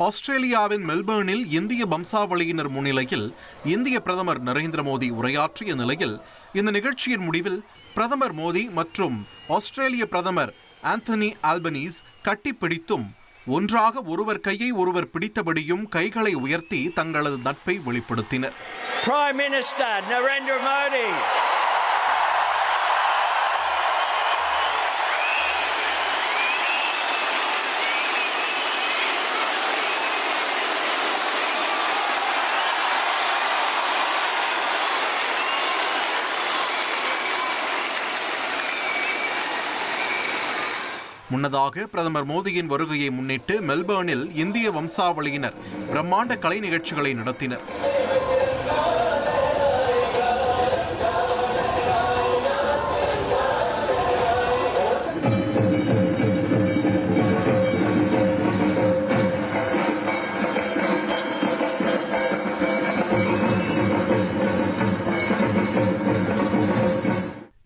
ஆஸ்திரேலியாவின் மெல்பர்னில் இந்திய வம்சாவளியினர் முன்னிலையில் இந்திய பிரதமர் நரேந்திர மோடி உரையாற்றிய நிலையில் இந்த நிகழ்ச்சியின் முடிவில் பிரதமர் மோடி மற்றும் ஆஸ்திரேலிய பிரதமர் ஆந்தனி ஆல்பனீஸ் கட்டிப்பிடித்தும் ஒன்றாக ஒருவர் கையை ஒருவர் பிடித்தபடியும் கைகளை உயர்த்தி தங்களது நட்பை வெளிப்படுத்தினர். Prime Minister Narendra Modi. முன்னதாக பிரதமர் மோடியின் வருகையை முன்னிட்டு மெல்பர்னில் இந்திய வம்சாவளியினர் பிரம்மாண்ட கலை நிகழ்ச்சிகளை நடத்தினர்.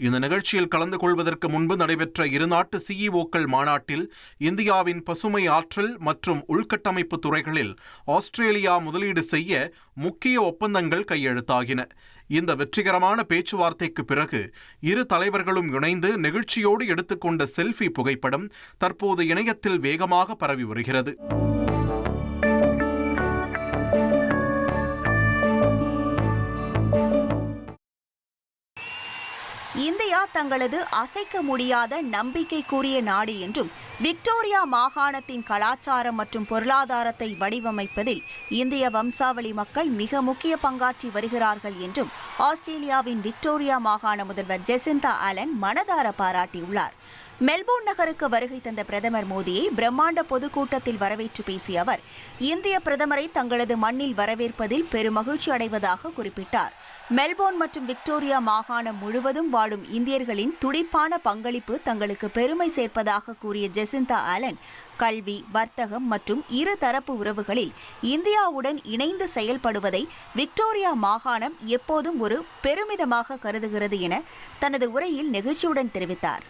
இந்த நிகழ்ச்சியில் கலந்து கொள்வதற்கு முன்பு நடைபெற்ற இருநாட்டு சிஇஓக்கள் மாநாட்டில் இந்தியாவின் பசுமை ஆற்றல் மற்றும் உள்கட்டமைப்பு துறைகளில் ஆஸ்திரேலியா முதலீடு செய்ய முக்கிய ஒப்பந்தங்கள் கையெழுத்தாகின. இந்த வெற்றிகரமான பேச்சுவார்த்தைக்கு பிறகு இரு தலைவர்களும் இணைந்து நிகழ்ச்சியோடு எடுத்துக்கொண்ட செல்ஃபி புகைப்படம் தற்போது இணையத்தில் வேகமாக பரவி வருகிறது. இந்தியா தங்களது அசைக்க முடியாத நம்பிக்கைக்குரிய நாடு என்றும் விக்டோரியா மாகாணத்தின் கலாச்சாரம் மற்றும் பொருளாதாரத்தை வடிவமைப்பதில் இந்திய வம்சாவளி மக்கள் மிக முக்கிய பங்காற்றி வருகிறார்கள் என்றும் ஆஸ்திரேலியாவின் விக்டோரியா மாகாண முதல்வர் ஜெசிந்தா ஆலன் மனதார பாராட்டியுள்ளார். மெல்போர்ன் நகருக்கு வருகை தந்த பிரதமர் மோடியை பிரம்மாண்ட பொதுக்கூட்டத்தில் வரவேற்று பேசிய அவர் இந்திய பிரதமரை தங்களது மண்ணில் வரவேற்பதில் பெருமகிழ்ச்சி அடைவதாக குறிப்பிட்டார். மெல்போர்ன் மற்றும் விக்டோரியா மாகாணம் முழுவதும் வாழும் இந்தியர்களின் துடிப்பான பங்களிப்பு தங்களுக்கு பெருமை சேர்ப்பதாக கூறிய ஜெசிந்தா ஆலன் கல்வி, வர்த்தகம் மற்றும் இருதரப்பு உறவுகளில் இந்தியாவுடன் இணைந்து செயல்படுவதை விக்டோரியா மாகாணம் எப்போதும் ஒரு பெருமிதமாக கருதுகிறது என தனது உரையில் நெகிழ்ச்சியுடன் தெரிவித்தார்.